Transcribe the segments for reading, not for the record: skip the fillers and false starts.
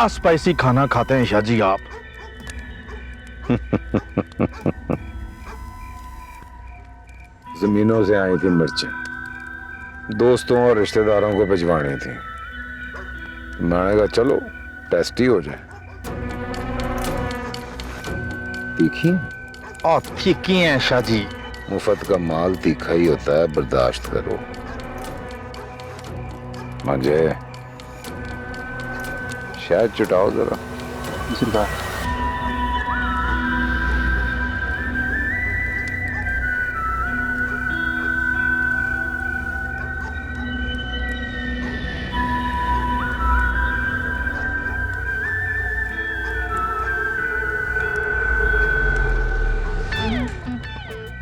क्या स्पाइसी खाना खाते हैं शाह जी आप। जमीनों से आई थी मिर्चें, दोस्तों और रिश्तेदारों को भिजवानी थी। मैंने कहा चलो टेस्ट ही हो जाए। तीखी और तीखी हैं शाह जी। मुफ्त का माल तीखा ही होता है, बर्दाश्त करो। मुझे शायद चुटाओ जरा।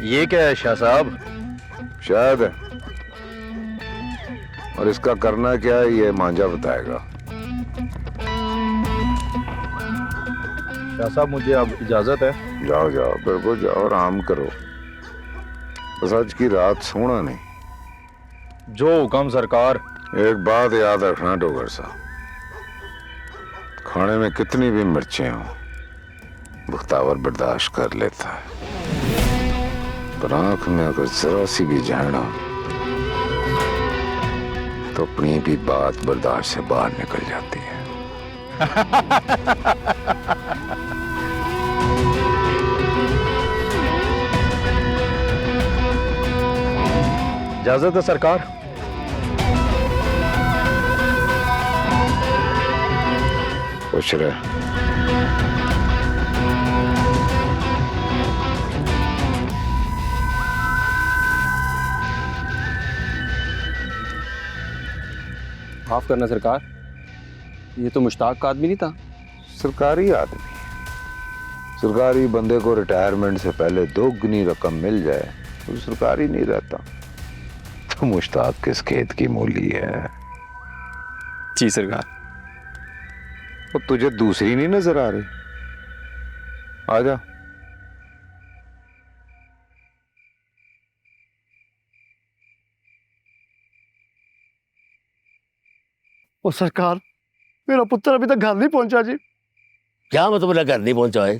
ये क्या है शाह साहब? शायद है, और इसका करना क्या है ये मांझा बताएगा। शाह साहब मुझे अब इजाजत है। जाओ जाओ, बिल्कुल जाओ, आराम करो। बस आज की रात सोना नहीं। जो हुक्म सरकार। एक बात याद रखना डोगर साहब, खाने में कितनी भी मिर्चें हो बख्तावर बर्दाश्त कर लेता है, पर आंख में अगर जरा सी भी जहन हो तो अपनी भी बात बर्दाश्त से बाहर निकल जाती है। इजाजत है सरकार। खुश रहे। माफ करना सरकार, ये तो मुश्ताक का आदमी नहीं था। सरकारी आदमी, सरकारी बंदे को रिटायरमेंट से पहले दोगुनी रकम मिल जाए तो सरकारी नहीं रहता। तो मुश्ताक किस खेत की मूली है। जी सरकार। वो तुझे दूसरी नहीं नजर आ रही? आजा। ओ सरकार, मेरा पुत्र अभी तक घर नहीं पहुंचा जी। क्या मतलब घर नहीं पहुंचा है?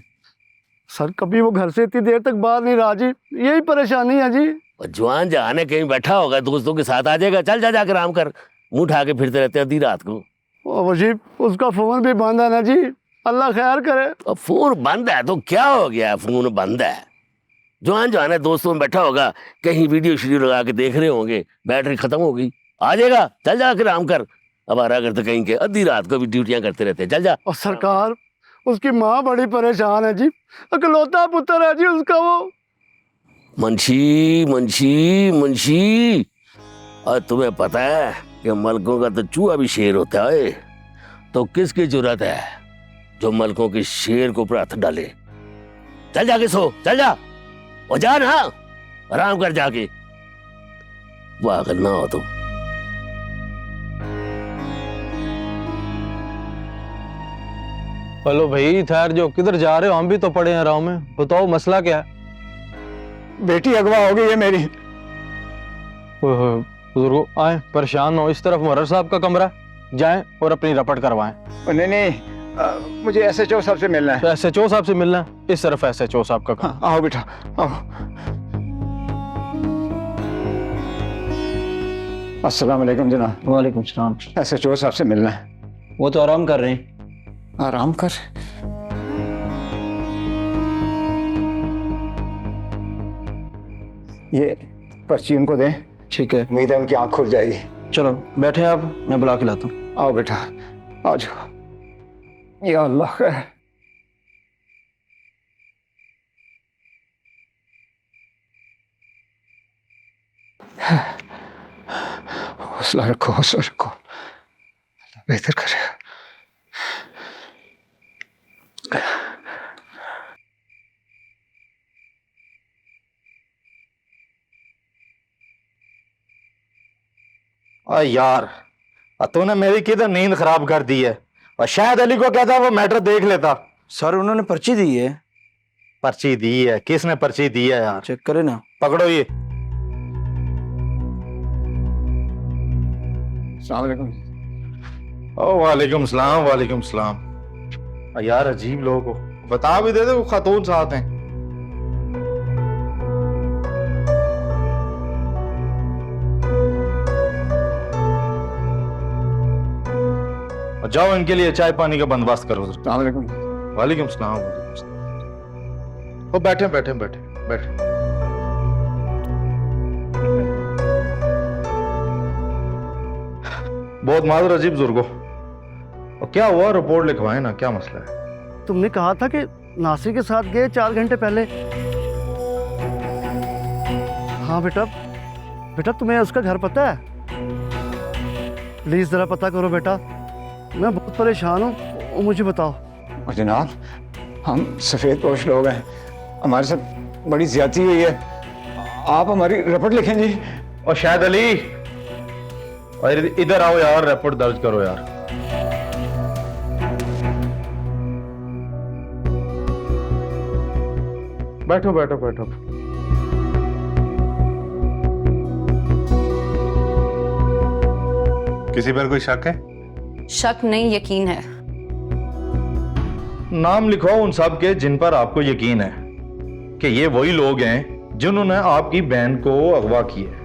सर कभी वो घर से इतनी देर तक बाहर नहीं रहा जी, यही परेशानी है जी। और जवान जहां है कहीं बैठा होगा, दोस्तों के साथ आ जाएगा। चल जा जाकर आराम कर, मुंह उठा के फिरते रहते हैं आधी रात को। ओ वजी, उसका फोन भी बंद है ना जी, अल्लाह खैर करे। अब फोन बंद है तो क्या हो गया? फोन बंद है, जवान है दोस्तों में बैठा होगा, कहीं वीडियो शीडियो लगा के देख रहे होंगे, बैटरी खत्म हो गई, आ जाएगा। चल जाकर आराम कर। अब आ रहा करते कहीं के आधी रात को भी ड्यूटियां करते रहते हैं। चल जा। और सरकार, उसकी माँ बड़ी परेशान है जी, अकलौता पुत्र है जी उसका वो। मुंशी मुंशी मुंशी, और तुम्हें पता है कि मलकों का तो चूहा भी शेर होता है। तो किसकी जरूरत है जो मलकों के शेर को ऊपर हाथ डाले? चल जाके सो, चल जा और जा ना, आराम कर जाके। पागल ना हो तुम। हेलो भाई, ठहर जाओ, किधर जा रहे हो? हम भी तो पड़े हैं आराम में। बताओ मसला क्या है? बेटी अगवा हो गई है मेरी। बुजुर्गो आए, परेशान हो। इस तरफ मुहर्रर साहब का कमरा, जाएं और अपनी रपट करवाएं। नहीं नहीं, मुझे एसएचओ साहब से मिलना है। एसएचओ साहब से मिलना है? इस तरफ एसएचओ साहब का हाँ, आओ बेटा आओ। अस्सलाम वालेकुम जनाब। वालेकुम सलाम। एसएचओ साहब से मिलना है। वो तो आराम कर रहे हैं। आराम कर। ये पर्ची उनको दें। ठीक है, उम्मीद है उनकी आंख खुल जाएगी। चलो बैठे आप, मैं बुला के लाता हूँ। आओ बेटा, आओ जाओ। या अल्लाह खैर। हौसला रखो, हौसला रखो, अल्लाह बेहतर करेगा। यार, तूने मेरी किधर नींद खराब कर दी है। और शायद अली को कहता वो मैटर देख लेता। सर उन्होंने पर्ची दी है। पर्ची दी है? किसने पर्ची दी है यार? चेक करे ना। पकड़ो ये। अस्सलाम वालेकुम। ओ वालेकुम सलाम, वालेकुम सलाम। यार अजीब लोग हो, बता भी देते वो खातून साथ हैं। और जाओ इनके लिए चाय पानी का बंदोबस्त करो। वालेकुम सलाम। ओ बैठे बैठे बैठे बैठे। बहुत माजूर अजीब बुजुर्गो, और क्या हुआ? रिपोर्ट लिखवाए ना, क्या मसला है? तुमने कहा था कि नासिर के साथ गए 4 घंटे पहले। हाँ बेटा, बेटा तुम्हें उसका घर पता है? प्लीज जरा पता करो बेटा, मैं बहुत परेशान हूँ, मुझे बताओ। और जनाब, हम सफ़ेद पोश लोग हैं, हमारे साथ बड़ी ज्यादती हुई है, आप हमारी रिपोर्ट लिखें जी। और शायद अली, और इधर आओ यार, रिपोर्ट दर्ज करो यार। बैठो बैठो बैठो। किसी पर कोई शक है? शक नहीं, यकीन है। नाम लिखो उन सब के जिन पर आपको यकीन है कि ये वही लोग हैं जिन्होंने आपकी बहन को अगवा किया।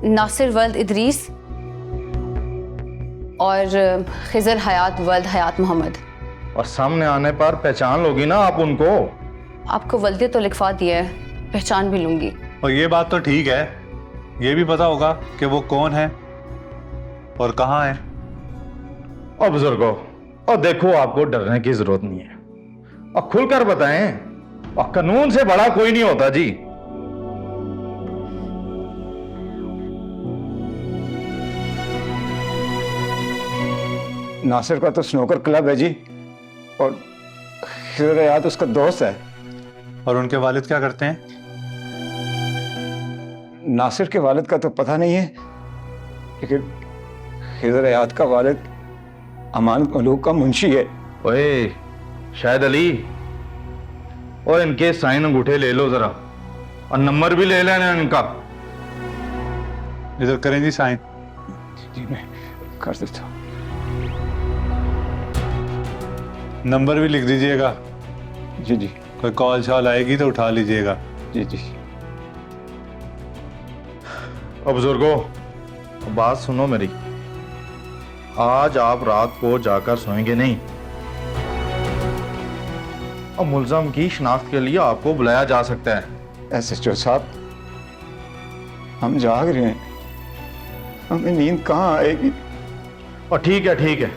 नासिर वल्द इदरीस और खिजर हयात वल्द हयात मोहम्मद। और सामने आने पर पहचान लोगी ना आप उनको? आपको वल्दे तो लिखवा दिया है, पहचान भी लूंगी। और ये बात तो ठीक है, ये भी पता होगा कि वो कौन है और कहाँ है। और बुजुर्गो, और देखो आपको डरने की जरूरत नहीं है, और खुलकर बताएं, और कानून से बड़ा कोई नहीं होता जी। नासिर का तो स्नूकर क्लब है जी, और खिजर हयात उसका दोस्त है। और उनके वालिद क्या करते हैं? नासिर के वालिद का तो पता नहीं है, लेकिन खिजर हयात का वालिद अमानत मलूक का मुंशी है। ओए शायद अली, और इनके साइन अंगूठे ले लो जरा, और नंबर भी ले लेना इनका। इधर करें जी साइन। जी मैं कर देता हूँ। नंबर भी लिख दीजिएगा, जी जी कोई कॉल शॉल आएगी तो उठा लीजिएगा। जी जी। अब बुजुर्गो, बात सुनो मेरी, आज आप रात को जाकर सोएंगे नहीं, और मुलजम की शिनाख्त के लिए आपको बुलाया जा सकता है। SHO साहब, हम जाग रहे हैं, हमें नींद कहाँ आएगी? और ठीक है,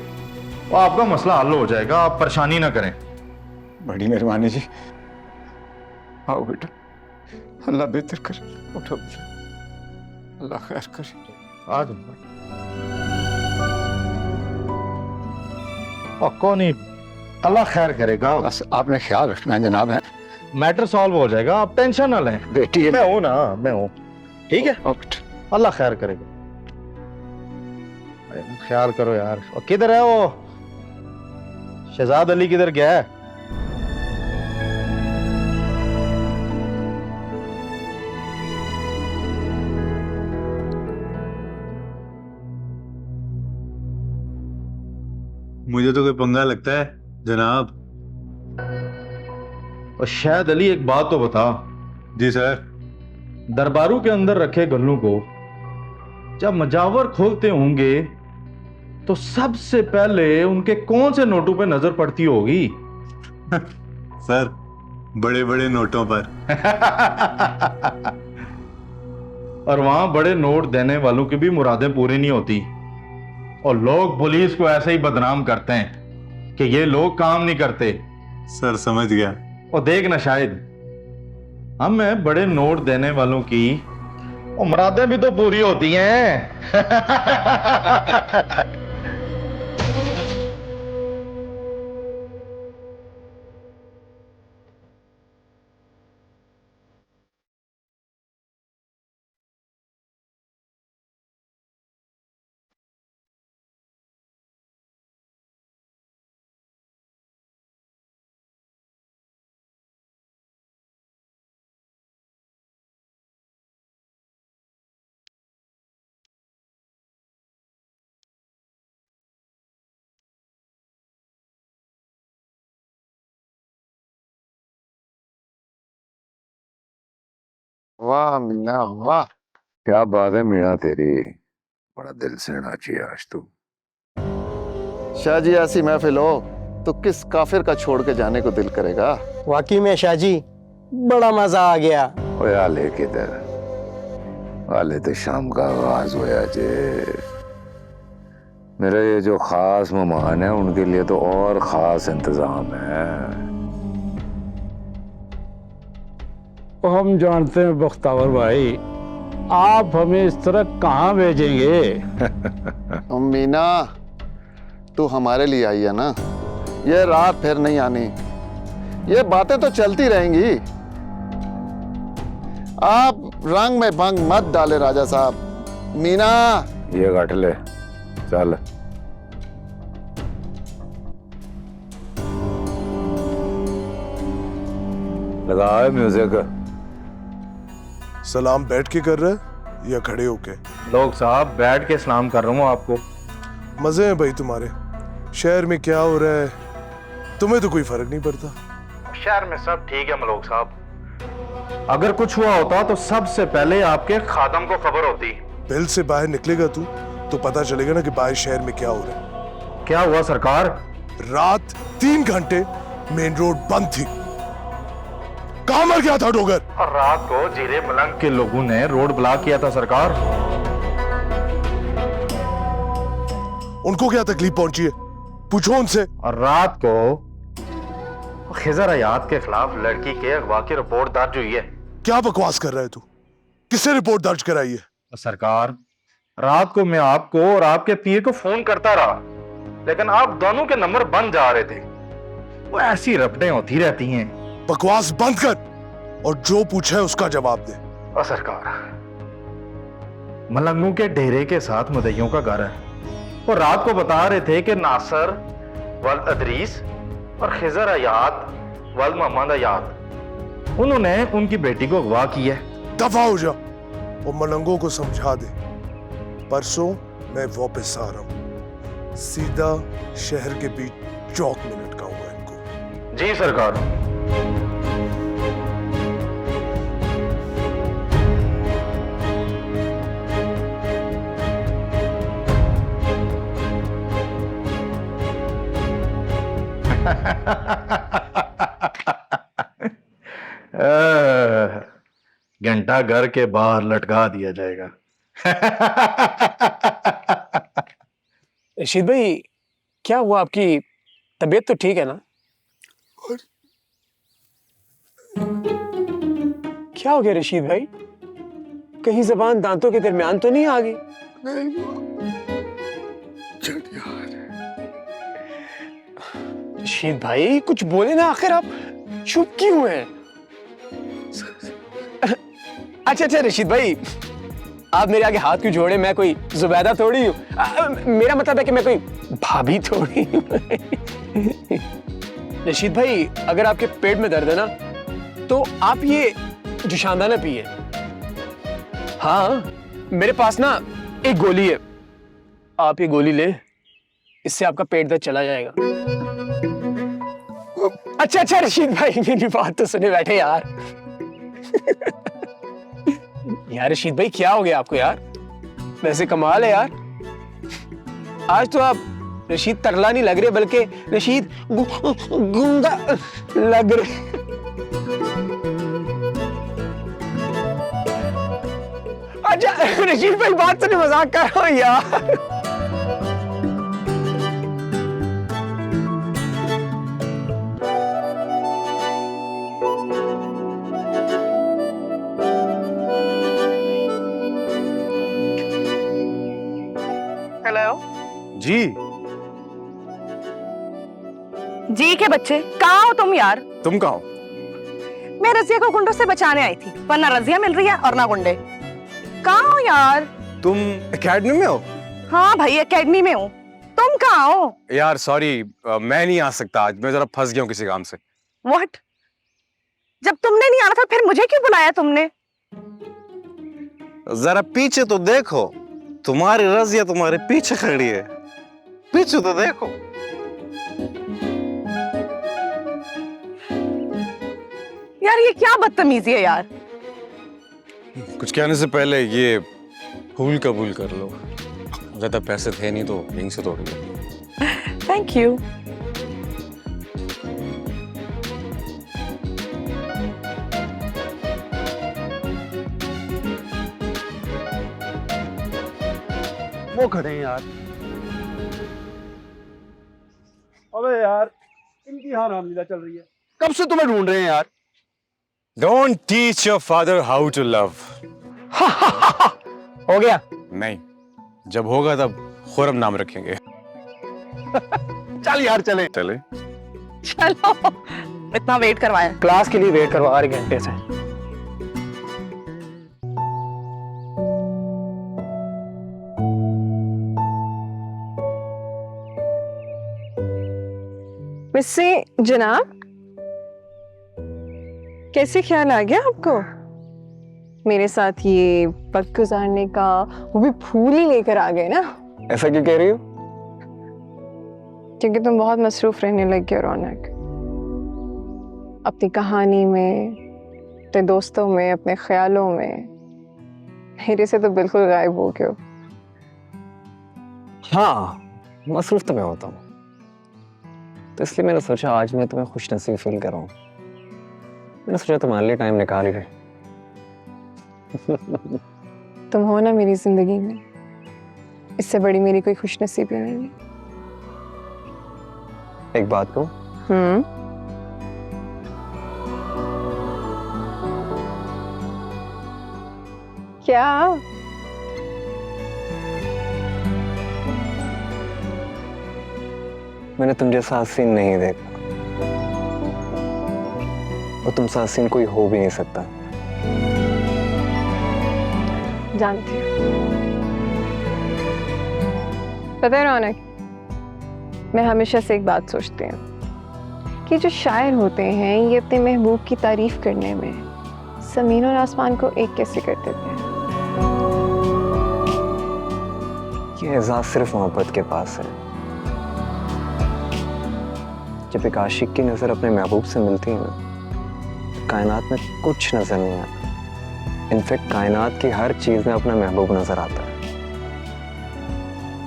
वो आपका मसला हल हो जाएगा, आप परेशानी ना करें। बड़ी मेहरबानी जी। आओ बेटा, अल्लाह बेहतर करे। उठो बेटा, अल्लाह खैर करे। आ जाओ। और कौन ही अल्लाह खैर करेगा, बस आपने ख्याल रखना है जनाब। है मैटर सॉल्व हो जाएगा, आप टेंशन ना लें। बेटी है। मैं हूं ना, मैं हूं। ठीक है, बेटा, अल्लाह खैर करेगा। ख्याल करो यार। और किधर है वो शहजाद अली, किधर गया है? मुझे तो कोई पंगा लगता है जनाब। और शायद अली, एक बात तो बता। जी सर। दरबारों के अंदर रखे गल्लों को जब मजावर खोलते होंगे तो सबसे पहले उनके कौन से नोटों पे नजर पड़ती होगी? सर, बड़े बड़े नोटों पर। और वहां बड़े नोट देने वालों की भी मुरादें पूरी नहीं होती, और लोग पुलिस को ऐसे ही बदनाम करते हैं कि ये लोग काम नहीं करते। सर समझ गया। और देख ना शायद, हमें बड़े नोट देने वालों की मुरादें भी तो पूरी होती हैं। वाह मीना वाह। क्या बात है मीना तेरी, बड़ा दिल से नाची आज तू। शाह जी ऐसी महफिल हो तो किस काफिर का छोड़ के जाने को दिल करेगा। वाकई में शाह जी बड़ा मजा आ गया। ओए आले किधर, आले तो शाम का आगाज होया जे। मेरे ये जो खास मेहमान है उनके लिए तो और खास इंतजाम है। हम जानते हैं बख्तावर भाई, आप हमें इस तरह कहाँ भेजेंगे। मीना तू हमारे लिए आई है ना, ये रात फिर नहीं आनी, ये बातें तो चलती रहेंगी। आप रंग में भंग मत डाले राजा साहब। मीना ये गठ ले, चल। लगाओ म्यूजिक। सलाम बैठ के कर रहे या खड़े होके? लोग साहब बैठ के सलाम कर रहा हूँ आपको। मजे हैं भाई तुम्हारे। शहर में क्या हो रहा है तुम्हें तो कोई फर्क नहीं पड़ता। शहर में सब ठीक है मलोक साहब, अगर कुछ हुआ होता तो सबसे पहले आपके खादम को खबर होती। बिल से बाहर निकलेगा तू तो पता चलेगा ना कि बाहर शहर में क्या हो रहा है। क्या हुआ सरकार? रात 3 घंटे मेन रोड बंद थी। कहां मर गया था डोगर? और रात को जीरे मलंग के लोगों ने रोड ब्लॉक किया था सरकार। उनको क्या तकलीफ पहुंची है पूछो उनसे। और रात को खिजर हयात के खिलाफ लड़की के अगवा की रिपोर्ट दर्ज हुई है। क्या बकवास कर रहा है तू? किससे रिपोर्ट दर्ज कराई है? सरकार रात को मैं आपको और आपके पीए को फोन करता रहा, लेकिन आप दोनों के नंबर बंद जा रहे थे। वो ऐसी रपटें होती रहती हैं। बकवास बंद कर और जो पूछा है उसका जवाब दे। और सरकार मलंगों के डेरे के साथ मुदैयों का घर है। वो रात को बता रहे थे कि नासर वल अदरीस और खिजर हयात वल मोहम्मद हयात उन्होंने उनकी बेटी को अगवा किया है। दफा हो जा और मलंगों को समझा दे परसों मैं वापस आ रहा हूं, सीधा शहर के बीच चौक में लटकाऊंगा इनको। जी सरकार। घंटा घर के बाहर लटका दिया जाएगा। रशीद भाई क्या हुआ, आपकी तबीयत तो ठीक है ना? क्या हो गया रशीद भाई? कहीं जबान दांतों के दरमियान तो नहीं आ गई? रशीद भाई कुछ बोले ना, आखिर आप चुप क्यों हैं? अच्छा रशीद भाई आप मेरे आगे हाथ क्यों जोड़े? मैं कोई जुबैदा थोड़ी हूँ। मेरा मतलब है कि मैं कोई भाभी थोड़ी हूँ। रशीद भाई अगर आपके पेट में दर्द है ना तो आप ये जुशानदाना पिए। हाँ मेरे पास ना एक गोली है, आप ये गोली ले, इससे आपका पेट दर्द चला जाएगा। अच्छा रशीद भाई मेरी बात तो सुने बैठे यार। यार रशीद भाई क्या हो गया आपको यार? वैसे कमाल है यार, आज तो आप रशीद तरला नहीं लग रहे बल्कि रशीद गूंगा लग रहे। अच्छा रशीद भाई बात सुने, मजाक कर रहा हूं यार। जी जी के बच्चे कहाँ हो तुम यार? तुम कहाँ हो? मैं रजिया को गुंडों से बचाने आई थी, पर ना रजिया मिल रही है और ना गुंडे। कहाँ हो यार? तुम एकेडमी में हो? हाँ भाई एकेडमी में हूँ। तुम कहाँ हो? यार सॉरी मैं नहीं आ सकता आज, मैं जरा फंस गया हूँ किसी काम से। व्हाट? जब तुमने नहीं आना था फिर मुझे क्यों बुलाया तुमने? जरा पीछे तो देखो, तुम्हारी रजिया तुम्हारे पीछे खड़ी है, पीछे तो देखो। यार ये क्या बदतमीजी है यार। कुछ कहने से पहले ये फूल कबूल कर लो। ज्यादा पैसे थे नहीं तो यहीं से तोड़ लो। Thank you. वो खड़े हैं यार। अबे यार इनकी हरामलीला चल रही है, कब से तुम्हें ढूंढ रहे हैं यार। Don't teach your father how to love। हो गया? नहीं, जब होगा तब खुरम नाम रखेंगे। चल यार चले। चले। चलो, इतना वेट करवाया। क्लास के लिए वेट करवा रहे घंटे से। वैसे जनाब, कैसे ख्याल आ गया आपको मेरे साथ ये वक्त गुजारने का? वो भी फूल ही लेकर आ गए ना। ऐसा क्यों कह रही हो? क्योंकि तुम बहुत मसरूफ रहने लग गए रौनक, अपनी कहानी में, अपने दोस्तों में, अपने ख्यालों में। मेरे से तो बिल्कुल गायब हो गए हो। हाँ, मसरूफ तो मैं होता हूँ, तो इसलिए मैंने सोचा आज मैं तुम्हें खुश नसीब फील करूँ। मैंने सोचा तुम्हारे लिए टाइम निकाल ही रहे। तुम हो ना मेरी जिंदगी में, इससे बड़ी मेरी कोई खुश नसीबी नहीं है। एक बात कहूँ? क्या? मैंने तुम जैसा हसीन नहीं देखा, और तुमसे हसीन कोई हो भी नहीं सकता। जानती हूँ। पता है रौनक, मैं हमेशा से एक बात सोचती हूँ कि जो शायर होते हैं ये अपने महबूब की तारीफ करने में ज़मीन और आसमान को एक कैसे कर देते हैं। ये एहसास सिर्फ मोहब्बत के पास है। जब एक आशिक की नजर अपने महबूब से मिलती है ना, कायनात में कुछ नजर नहीं आता। इनफैक्ट कायनात की हर चीज में अपना महबूब नजर आता है।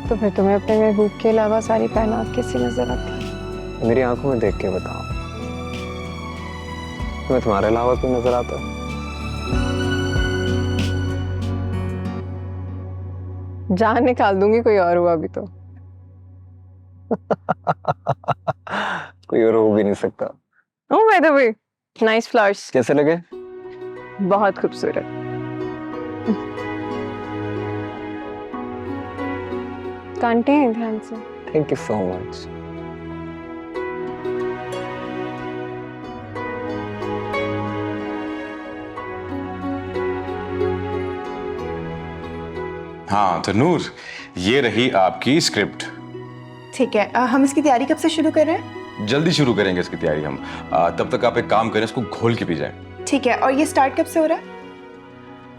तो फिर तुम्हें अपने महबूब के अलावा सारी कायनात कैसी नजर आती है? मेरी आंखों में देख के बताओ, तुम्हें तुम्हारे अलावा कोई नजर आता है? जान निकाल दूंगी कोई और हुआ भी तो। कोई और हो भी नहीं सकता। Oh by the way, nice flowers. कैसे लगे? बहुत खूबसूरत। कांटे हैं ध्यान से। Thank you so much. हाँ तो नूर, ये रही आपकी स्क्रिप्ट। ठीक है, हम इसकी तैयारी कब से शुरू कर रहे हैं? जल्दी शुरू करेंगे इसकी तैयारी हम। तब तक आप एक काम करें, इसको घोल के पी जाए। ठीक है, और ये स्टार्ट कब से हो रहा है?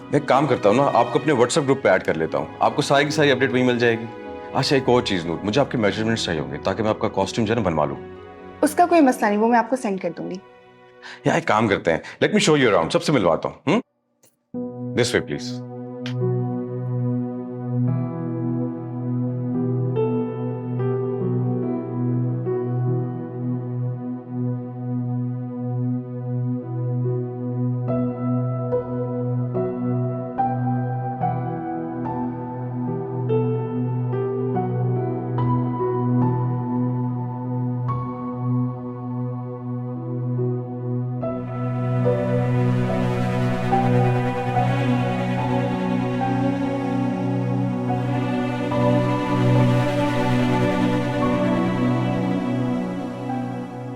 मैं एक काम करता हूँ ना, आपको अपने व्हाट्सएप ग्रुप पे ऐड कर लेता हूँ। आपको सारी की सारी अपडेट वहीं मिल जाएगी। अच्छा एक और चीज़ नूर, मुझे आपके मेजरमेंट्स चाहिए होंगे ताकि मैं आपका कॉस्ट्यूम जो है ना बनवा लूँ। उसका कोई मसला नहीं, वो मैं आपको सेंड कर दूंगी। या एक काम करते हैं, let me show you around, सबसे मिलवाता हूँ। This way please.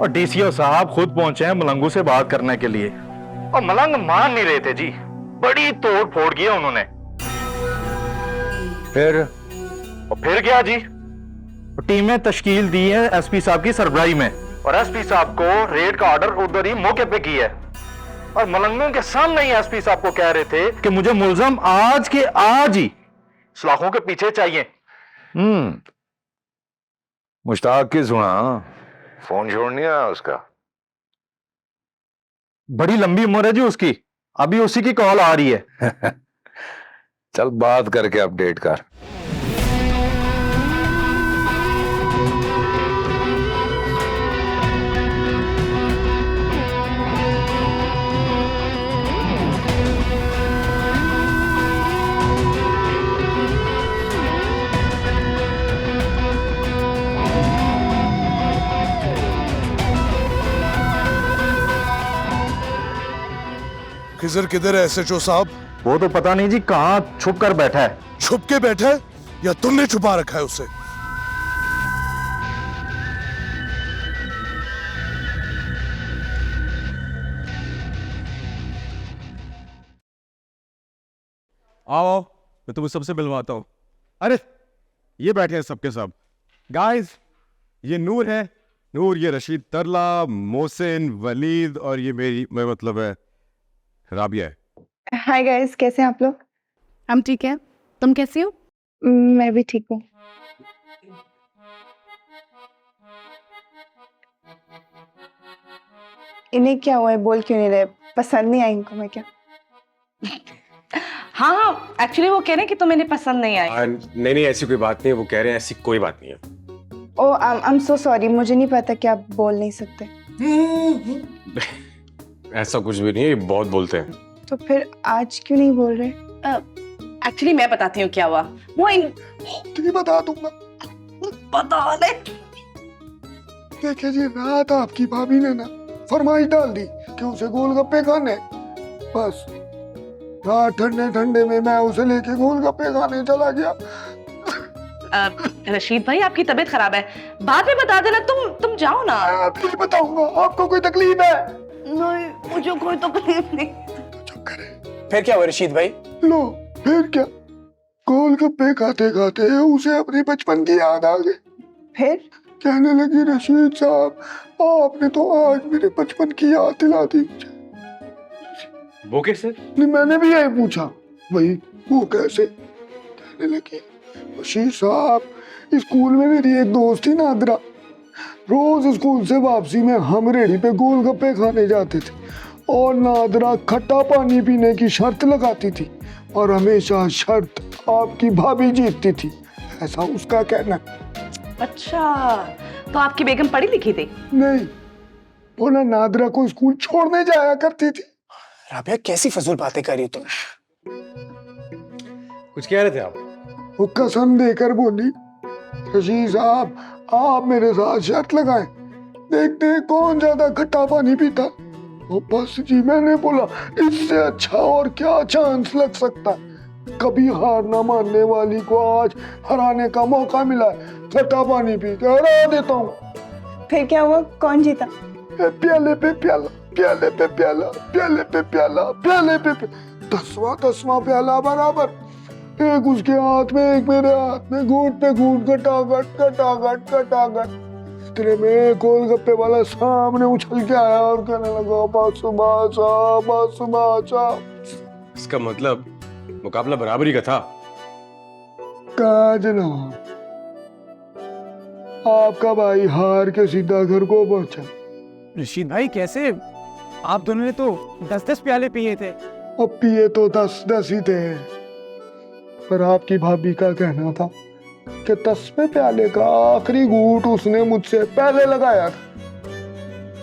और डीसीओ साहब खुद पहुंचे हैं मलंगू से बात करने के लिए, और मलंग मान नहीं रहे थे जी। बड़ी तोड़ फोड़ की है उन्होंने। फिर क्या जी, टीमें तश्कील दी है एसपी साहब की सरबराही में, और एसपी साहब को रेड का ऑर्डर उधर ही मौके पे की है। और मलंगों के सामने ही एसपी साहब को कह रहे थे कि मुझे मुलजम आज के आज ही सलाखों के पीछे चाहिए। मुश्ताक की सुना, फोन छोड़ नहीं आया उसका? बड़ी लंबी उम्र है जी उसकी, अभी उसी की कॉल आ रही है। चल बात करके अपडेट कर। खिजर किधर है एसएचओ साहब? वो तो पता नहीं जी कहाँ छुप कर बैठा है। छुप के बैठा है या तुमने छुपा रखा है उसे? आओ आओ, मैं तुम्हें सबसे मिलवाता हूँ। अरे ये बैठे हैं सबके सब। गाइस, ये नूर है, नूर, ये रशीद तरला, मोहसिन, वलीद और ये मेरी मैं मतलब है राबिया है। हाय गाइस, कैसे हैं आप लोग? हम ठीक है, तुम कैसी हो? मैं भी ठीक हूँ। इन्हें क्या हुआ है, बोल क्यों नहीं रहे? पसंद नहीं आई इनको मैं क्या? हाँ हाँ, एक्चुअली वो कह रहे हैं कि तुम इन्हें पसंद नहीं आई। नहीं नहीं, ऐसी कोई बात नहीं है, वो कह रहे हैं ऐसी कोई बात नहीं है। ओ आई एम सो सॉरी, मुझे नहीं पता कि आप बोल नहीं सकते। ऐसा कुछ भी नहीं है, ये बहुत बोलते हैं। तो फिर आज क्यों नहीं बोल रहे? एक्चुअली मैं बताती हूँ क्या हुआ। वो तुम्हें बता दूंगा। बता दे। देखिए जी, रात आपकी भाभी ने ना फरमाइश डाल दी कि उसे गोलगप्पे खाने। बस रात ठंडे ठंडे में मैं उसे लेके गोलगप्पे खाने चला गया। रशीद भाई, आपकी तबीयत खराब है, बाद में बता देना। तुम जाओ ना। फिर बताऊंगा। आपको कोई तकलीफ है? नहीं, मुझे कोई तकलीफ नहीं। चुप करे। फिर क्या हुआ रशीद भाई? लो फिर क्या, गोलगप्पे खाते खाते उसे अपने बचपन की याद आ गई। फिर कहने लगी, रशीद साहब आपने तो आज मेरे बचपन की याद दिला दी मुझे। वो कैसे? नहीं, मैंने भी यही पूछा, भाई वो कैसे? कहने लगी, रशीद साहब स्कूल में मेरी एक दोस्त थी नादरा, रोज स्कूल से वापसी में हम रेडी पे गोलगप्पे खाने जाते थे और नादरा खट्टा पानी पीने की शर्त लगाती थी और हमेशा शर्त आपकी भाभी जीतती थी, ऐसा उसका कहना। अच्छा, तो आपकी बेगम पढ़ी लिखी थी? नहीं, वो ना नादरा को स्कूल छोड़ने जाया करती थी। राबिया, कैसी फजूल बातें कर रही हो तुम? कुछ कह रहे थे आप? वो कसम देकर बोली, रशीद साहब आप मेरे साथ शर्त लगाएं, देखते हैं कौन ज्यादा खट्टा पानी पीता। वो बस जी, मैंने बोला इससे अच्छा और क्या चांस लग सकता है, कभी हार ना मानने वाली को आज हराने का मौका मिला है, खट्टा पानी पी के हरा देता हूँ। फिर क्या हुआ, कौन जीता? प्याले पे प्याला, प्याले पे प्याला, प्याले पे प्याला, प्याले पे 10वां प्याला बराबर, एक उसके हाथ में एक मेरे हाथ में, घूट पे घूट, कटागट कटागट कटागट। इतने में गोलगप्पे वाला सामने उछल के आया और कहने लगा, बासुबासा बासुबासा। इसका मतलब मुकाबला बराबरी का था। कहा जनाब, आपका भाई हार के सीधा घर को पहुंचा। रशीद भाई कैसे? आप दोनों ने तो 10-10 प्याले पिए थे। अब पिए तो 10-10 ही थे, पर आपकी भाभी का कहना था कि 10वें प्याले का आखिरी घूंट उसने मुझसे पहले लगाया था।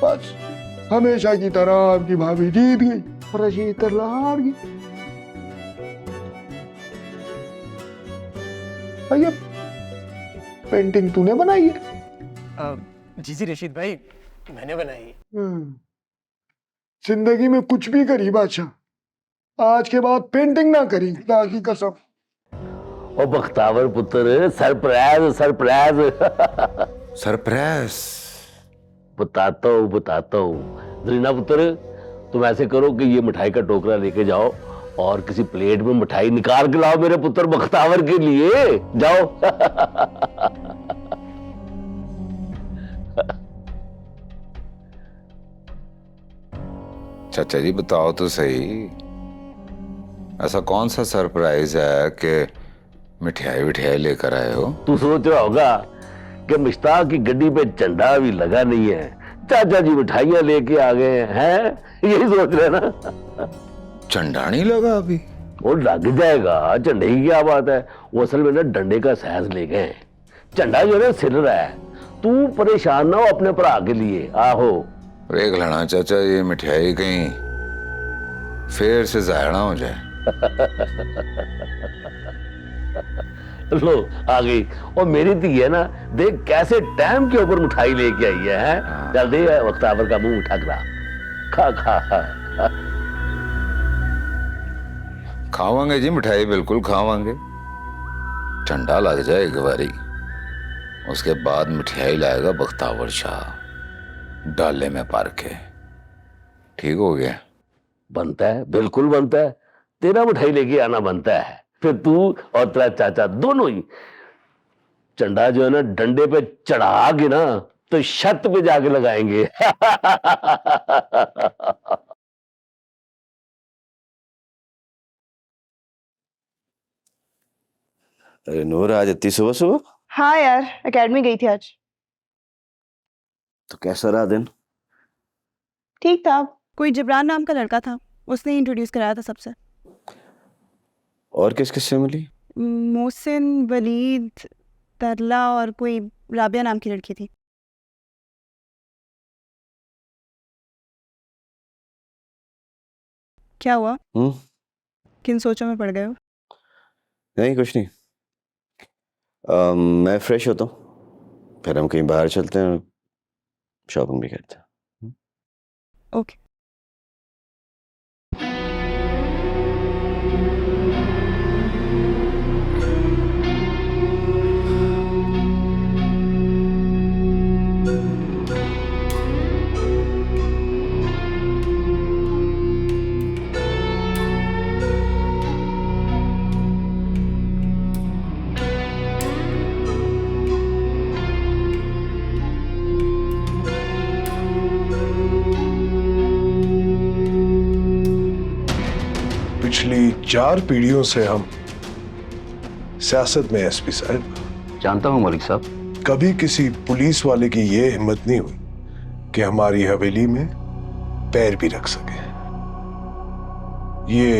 बस हमेशा की तरह आपकी भाभी जीत गई और रशीद तरला हार गई। ये पेंटिंग तूने बनाई है? जी जी रशीद भाई, मैंने बनाई। जिंदगी में कुछ भी करी बादशाह, आज के बाद पेंटिंग ना करी, खुदा की कसम। ओ बख्तावर पुत्र, सरप्राइज सरप्राइज। सरप्राइज बताता हूँ जरीना पुत्र, तुम ऐसे करो कि ये मिठाई का टोकरा लेके जाओ और किसी प्लेट में मिठाई निकाल के लाओ मेरे पुत्र बख्तावर के लिए, जाओ। चाचा जी बताओ तो सही, ऐसा कौन सा सरप्राइज है कि मिठाई लेकर आए हो? तू सोच रहा होगा कि मुश्ताक की गड्डी पे झंडा भी लगा नहीं है, चाचा जी मिठाइयां लेके आ गए हैं, यही सोच रहे ना? झंडा नहीं लगा अभी? वो लग जाएगा, झंडे की क्या बात है। वो असल में ना डंडे का साइज ले गए। झंडा जो है ना सिर रहा है। तू परेशान ना हो अपने भरा के लिए। आहो देख लेना चाचा, ये मिठाई कहीं फिर से जाया ना हो जाए। लो आ गई। और मेरी धी है ना, देख कैसे टाइम के ऊपर मिठाई लेके आई है। चल दे वक्तावर का मुंह उठा करा, खा खा। खावांगे जी मिठाई, बिल्कुल खावांगे। ठंडा लग जाए एक बारी, उसके बाद मिठाई लाएगा बख्तावर शाह डाले में पार के। ठीक हो गया? बनता है, बिल्कुल बनता है। तेरा मिठाई लेके आना बनता है। फिर तू और तेरा चाचा दोनों ही झंडा जो है ना डंडे पे चढ़ा के ना तो छत पे जाके लगाएंगे। अरे नूर, आज इतनी सुबह सुबह? हाँ यार, एकेडमी गई थी आज। तो कैसा रहा दिन? ठीक था। कोई जिब्रान नाम का लड़का था, उसने इंट्रोड्यूस कराया था सबसे। और किस किस से मिली? मोहसिन, वलीद, तरला और कोई राबिया नाम की लड़की थी। क्या हुआ? किन सोचों में पड़ गए हो? नहीं कुछ नहीं। मैं फ्रेश होता हूँ, फिर हम कहीं बाहर चलते हैं, शॉपिंग भी करते हैं। ओके। पिछली 4 पीढ़ियों से हम सियासत में। एसपी साहब, जानता हूं मलिक साहब। कभी किसी पुलिस वाले की ये हिम्मत नहीं हुई कि हमारी हवेली में पैर भी रख सके। ये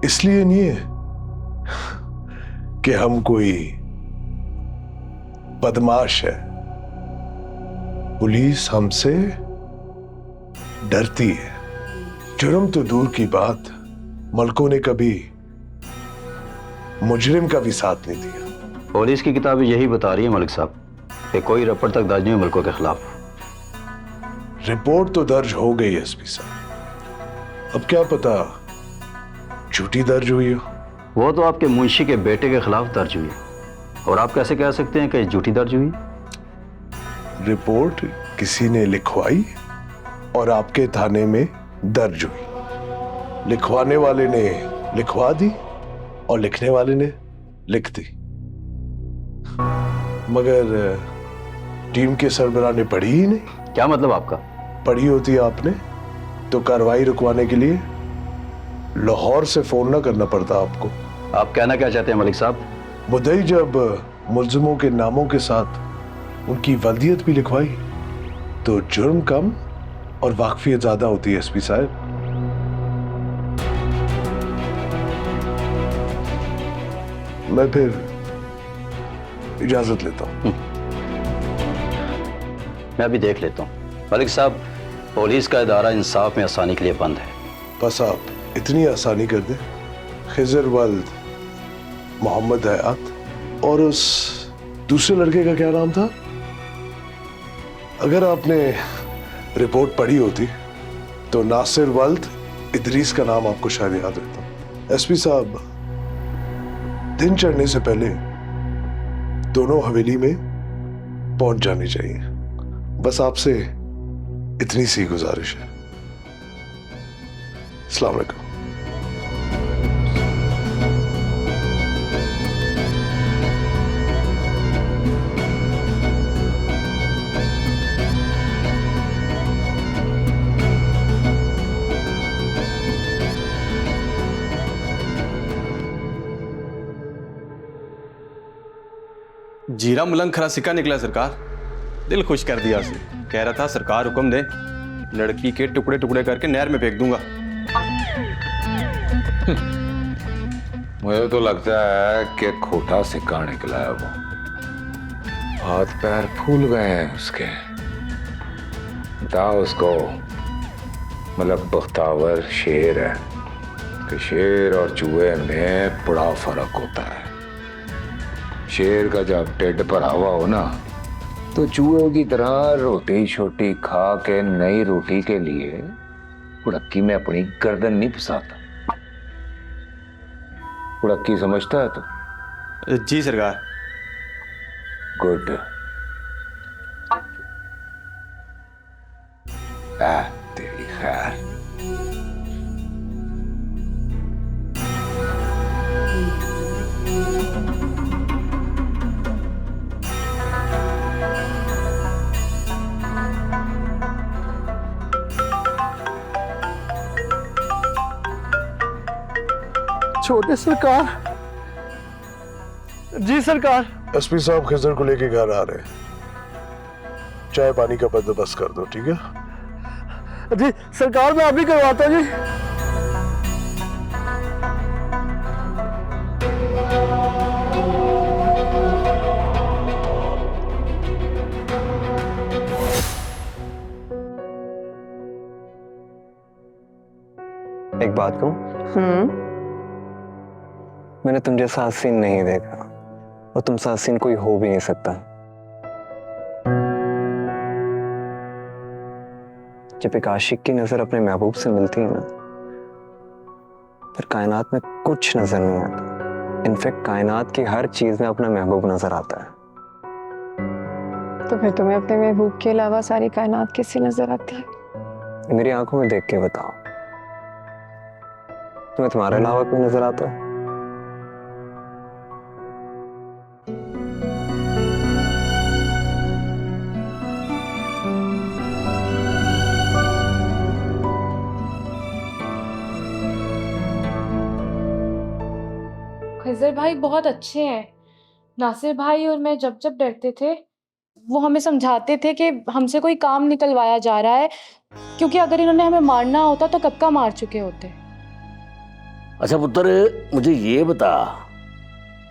इसलिए नहीं है कि हम कोई बदमाश है, पुलिस हमसे डरती है। जुर्म तो दूर की बात, मलकों ने कभी मुजरिम का भी साथ नहीं दिया। पुलिस की किताबें यही बता रही है मलिक साहब कि कोई रपट तक दर्ज नहीं मुल्कों के खिलाफ। रिपोर्ट तो दर्ज हो गई एसपी साहब, अब क्या पता झूठी दर्ज हुई हो। वो तो आपके मुंशी के बेटे के खिलाफ दर्ज हुई है, और आप कैसे कह सकते हैं कि झूठी दर्ज हुई? रिपोर्ट किसी ने लिखवाई और आपके थाने में दर्ज हुई। लिखवाने वाले ने लिखवा दी और लिखने वाले ने लिख दी, मगर टीम के सरबराह ने पढ़ी ही नहीं। क्या मतलब आपका? पढ़ी होती आपने तो कार्रवाई रुकवाने के लिए लाहौर से फोन ना करना पड़ता आपको। आप कहना क्या चाहते हैं मलिक साहब? मुद्दई जब मुल्जिमों के नामों के साथ उनकी वल्दियत भी लिखवाई तो जुर्म कम और वाकफियत ज्यादा होती है एसपी साहब। मैं फिर इजाजत लेता हूं। मैं भी देख लेता हूं। मलिक साहब, पुलिस का इदारा इंसाफ में आसानी के लिए बंद है। बस आप इतनी आसानी कर दें, खिजर वल्द मोहम्मद हयात और उस दूसरे लड़के का क्या नाम था? अगर आपने रिपोर्ट पढ़ी होती तो नासिर वल्द इदरीस का नाम आपको शायद याद रहता। एसपी साहब, दिन चढ़ने से पहले दोनों हवेली में पहुंच जानी चाहिए। बस आपसे इतनी सी गुजारिश है। अस्सलाम वालेकुम। जीरा मुलंग खरा सिक्का निकला सरकार। दिल खुश कर दिया उसे। कह रहा था सरकार हुक्म दे, लड़की के टुकड़े टुकड़े करके नहर में फेंक दूंगा। मुझे तो लगता है कि खोटा सिक्का निकला है वो। हाथ पैर फूल गए हैं उसके। बताओ उसको, मतलब बख्तावर शेर है कि शेर और चूहे में बड़ा फर्क होता है। शेर का जब टिड्ढ भरा हुआ हो ना, तो चूहे की तरह रोटी छोटी खा के नई रोटी के लिए उड़क्की में अपनी गर्दन नहीं फंसाता। उड़क्की समझता है तो? जी सरकार। गुड। तेरी खैर। छोटे सरकार। जी सरकार। एसपी साहब खिजर को लेके घर आ रहे हैं। चाय पानी का बंदोबस्त कर दो, ठीक है? जी सरकार, मैं अभी करवाता हूँ जी। एक बात कहूं? मैंने तुम जैसा हसीन नहीं देखा, और तुमसे हसीन कोई हो भी नहीं सकता। जब एक आशिक की नजर अपने महबूब से मिलती है ना, फिर कायनात में कुछ नजर नहीं आता। इनफैक्ट कायनात की हर चीज में अपना महबूब नजर आता है। तो फिर तुम्हें अपने महबूब के अलावा सारी कायनात कैसी नजर आती है? मेरी आंखों में देख के बताओ, तुम्हें तुम्हारे अलावा कोई नजर आता है? खिजर भाई बहुत अच्छे हैं। नासिर भाई और मैं जब जब डरते थे, वो हमें समझाते थे कि हमसे कोई काम निकलवाया जा रहा है, क्योंकि अगर इन्होंने हमें मारना होता तो कब का मार चुके होते। अच्छा पुत्र, मुझे ये बता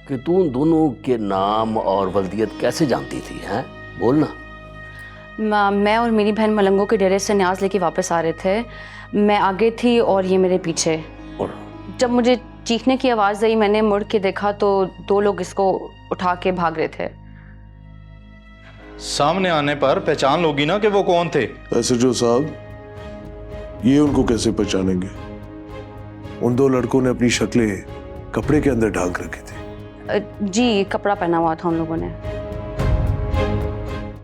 कि तू उन दोनों के नाम और वल्दियत कैसे जानती थी, हैं? बोलना। मैं और मेरी बहन मलंगों के डेरे से न्याज लेके वापस आ रहे थे। मैं आगे थी और ये मेरे पीछे। जब मुझे चीखने की आवाज़ आई, मैंने मुड़ के देखा तो 2 लोग इसको उठा के भाग रहे थे। सामने आने पर पहचान लोगी ना कि वो कौन थे? एसएचओ साहब, ये उनको कैसे पहचानेंगे? उन 2 लड़कों ने अपनी शक्लें कपड़े के अंदर ढांक रखी थी। जी, कपड़ा पहना हुआ था उन लोगों ने।